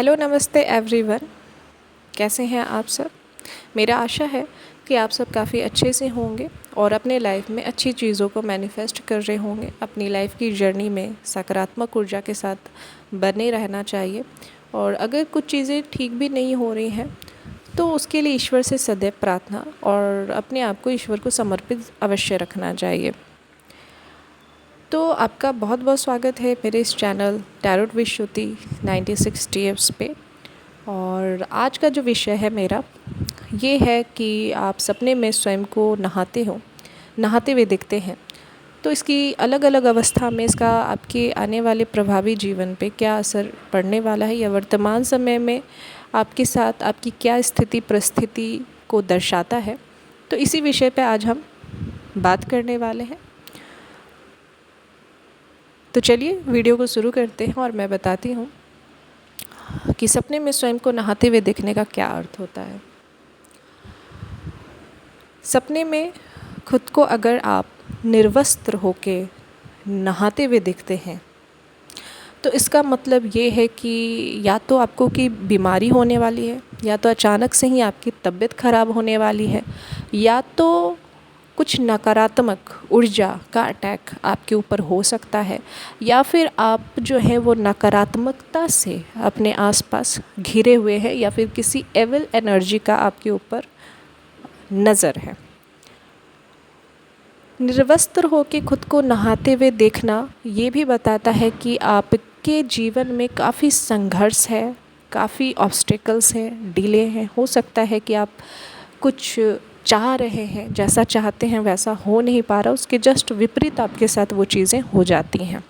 Hello नमस्ते everyone. कैसे हैं आप सब। मेरा आशा है कि आप सब काफ़ी अच्छे से होंगे और अपने लाइफ में अच्छी चीज़ों को मैनिफेस्ट कर रहे होंगे। अपनी लाइफ की जर्नी में सकारात्मक ऊर्जा के साथ बने रहना चाहिए और अगर कुछ चीज़ें ठीक भी नहीं हो रही हैं तो उसके लिए ईश्वर से सदैव प्रार्थना और अपने आप को ईश्वर को समर्पित अवश्य रखना चाहिए। तो आपका बहुत बहुत स्वागत है मेरे इस चैनल टैरोट विद श्रुति 96 टीएफ्स पे। और आज का जो विषय है मेरा ये है कि आप सपने में स्वयं को नहाते हुए दिखते हैं तो इसकी अलग अलग अवस्था में इसका आपके आने वाले प्रभावी जीवन पे क्या असर पड़ने वाला है या वर्तमान समय में आपके साथ आपकी क्या स्थिति परिस्थिति को दर्शाता है। तो इसी विषय पे आज हम बात करने वाले हैं। तो चलिए वीडियो को शुरू करते हैं और मैं बताती हूँ कि सपने में स्वयं को नहाते हुए देखने का क्या अर्थ होता है। सपने में खुद को अगर आप निर्वस्त्र होके नहाते हुए दिखते हैं तो इसका मतलब ये है कि या तो आपको की बीमारी होने वाली है, या तो अचानक से ही आपकी तबीयत ख़राब होने वाली है, या तो कुछ नकारात्मक ऊर्जा का अटैक आपके ऊपर हो सकता है, या फिर आप जो है वो नकारात्मकता से अपने आसपास घिरे हुए हैं, या फिर किसी एविल एनर्जी का आपके ऊपर नज़र है। निर्वस्त्र होकर खुद को नहाते हुए देखना ये भी बताता है कि आपके जीवन में काफ़ी संघर्ष है, काफ़ी ऑब्स्टेकल्स हैं, डिले हैं। हो सकता है कि आप कुछ चाह रहे हैं, जैसा चाहते हैं वैसा हो नहीं पा रहा, उसके जस्ट विपरीत आपके साथ वो चीज़ें हो जाती हैं।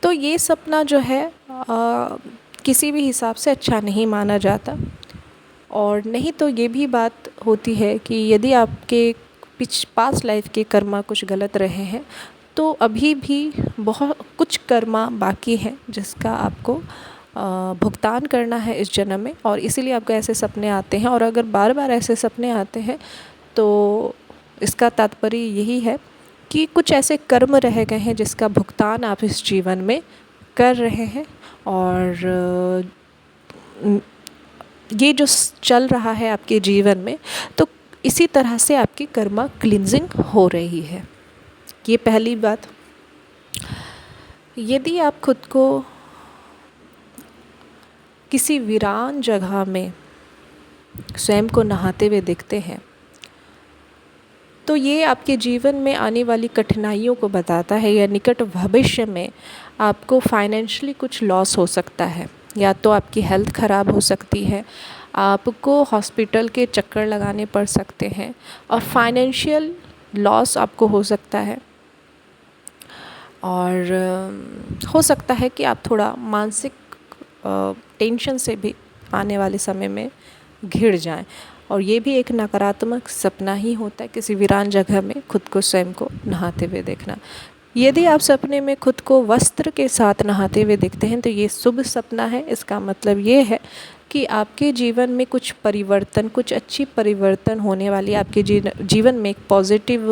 तो ये सपना जो है किसी भी हिसाब से अच्छा नहीं माना जाता। और नहीं तो ये भी बात होती है कि यदि आपके पास्ट लाइफ के कर्मा कुछ गलत रहे हैं तो अभी भी बहुत कुछ कर्मा बाकी हैं जिसका आपको भुगतान करना है इस जन्म में, और इसीलिए आपको ऐसे सपने आते हैं। और अगर बार बार ऐसे सपने आते हैं तो इसका तात्पर्य यही है कि कुछ ऐसे कर्म रह गए हैं जिसका भुगतान आप इस जीवन में कर रहे हैं। और ये जो चल रहा है आपके जीवन में, तो इसी तरह से आपकी कर्मा क्लिनजिंग हो रही है। ये पहली बात। यदि आप खुद को किसी वीरान जगह में स्वयं को नहाते हुए देखते हैं तो ये आपके जीवन में आने वाली कठिनाइयों को बताता है, या निकट भविष्य में आपको फाइनेंशियली कुछ लॉस हो सकता है, या तो आपकी हेल्थ ख़राब हो सकती है, आपको हॉस्पिटल के चक्कर लगाने पड़ सकते हैं और फाइनेंशियल लॉस आपको हो सकता है। और हो सकता है कि आप थोड़ा मानसिक टेंशन से भी आने वाले समय में घिर जाएं। और ये भी एक नकारात्मक सपना ही होता है, किसी वीरान जगह में खुद को स्वयं को नहाते हुए देखना। यदि आप सपने में खुद को वस्त्र के साथ नहाते हुए देखते हैं तो ये शुभ सपना है। इसका मतलब ये है कि आपके जीवन में कुछ परिवर्तन, कुछ अच्छी परिवर्तन होने वाली, आपके जीवन में एक पॉजिटिव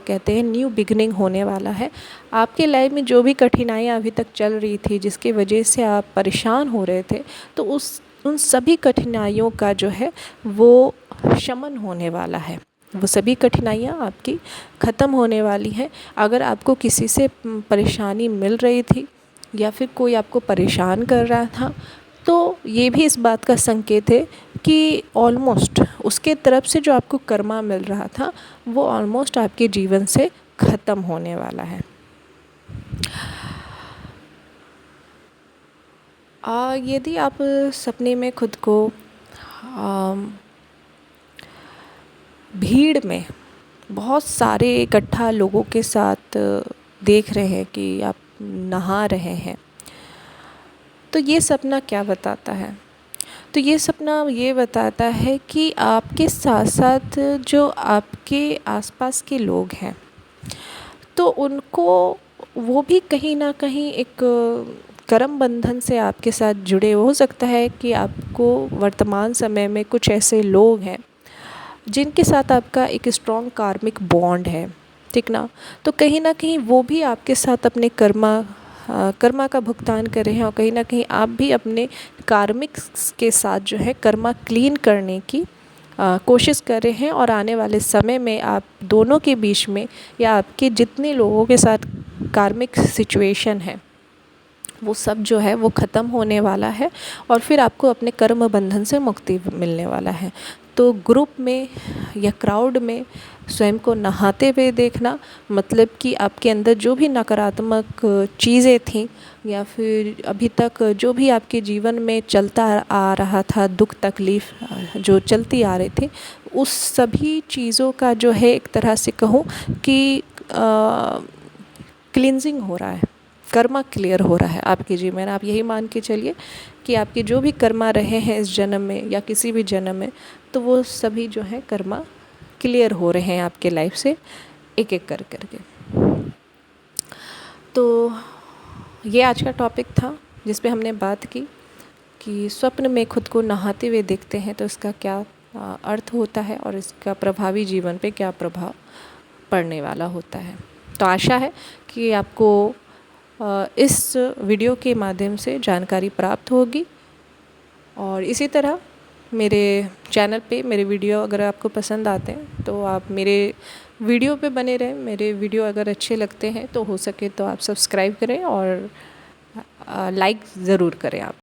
कहते हैं न्यू बिगनिंग होने वाला है। आपके लाइफ में जो भी कठिनाइयाँ अभी तक चल रही थी, जिसकी वजह से आप परेशान हो रहे थे, तो उन सभी कठिनाइयों का जो है वो शमन होने वाला है। वो सभी कठिनाइयाँ आपकी ख़त्म होने वाली हैं। अगर आपको किसी से परेशानी मिल रही थी या फिर कोई आपको परेशान कर रहा था, तो ये भी इस बात का संकेत है कि ऑलमोस्ट उसके तरफ से जो आपको कर्मा मिल रहा था वो ऑलमोस्ट आपके जीवन से ख़त्म होने वाला है। यदि आप सपने में खुद को भीड़ में बहुत सारे इकट्ठा लोगों के साथ देख रहे हैं कि आप नहा रहे हैं, तो ये सपना क्या बताता है? तो ये सपना ये बताता है कि आपके साथ साथ जो आपके आसपास के लोग हैं तो उनको वो भी कहीं ना कहीं एक कर्म बंधन से आपके साथ जुड़े हो सकता है कि आपको वर्तमान समय में कुछ ऐसे लोग हैं जिनके साथ आपका एक स्ट्रॉन्ग कार्मिक बॉन्ड है, ठीक ना। तो कहीं ना कहीं वो भी आपके साथ अपने कर्मा कर्मा का भुगतान कर रहे हैं और कहीं ना कहीं आप भी अपने कार्मिक के साथ जो है कर्मा क्लीन करने की कोशिश कर रहे हैं। और आने वाले समय में आप दोनों के बीच में या आपके जितने लोगों के साथ कार्मिक सिचुएशन है वो सब जो है वो ख़त्म होने वाला है और फिर आपको अपने कर्म बंधन से मुक्ति मिलने वाला है। तो ग्रुप में या क्राउड में स्वयं को नहाते हुए देखना मतलब कि आपके अंदर जो भी नकारात्मक चीज़ें थीं या फिर अभी तक जो भी आपके जीवन में चलता आ रहा था, दुख तकलीफ़ जो चलती आ रही थी, उस सभी चीज़ों का जो है एक तरह से कहूँ कि क्लींजिंग हो रहा है, कर्मा क्लियर हो रहा है आपके जीवन में। आप यही मान के चलिए कि आपके जो भी कर्मा रहे हैं इस जन्म में या किसी भी जन्म में, तो वो सभी जो है कर्मा क्लियर हो रहे हैं आपके लाइफ से एक एक कर करके। तो ये आज का टॉपिक था जिस पे हमने बात की कि स्वप्न में खुद को नहाते हुए देखते हैं तो इसका क्या अर्थ होता है और इसका प्रभावी जीवन पे क्या प्रभाव पड़ने वाला होता है। तो आशा है कि आपको इस वीडियो के माध्यम से जानकारी प्राप्त होगी और इसी तरह मेरे चैनल पे मेरे वीडियो अगर आपको पसंद आते हैं तो आप मेरे वीडियो पे बने रहें। मेरे वीडियो अगर अच्छे लगते हैं तो हो सके तो आप सब्सक्राइब करें और लाइक ज़रूर करें आप।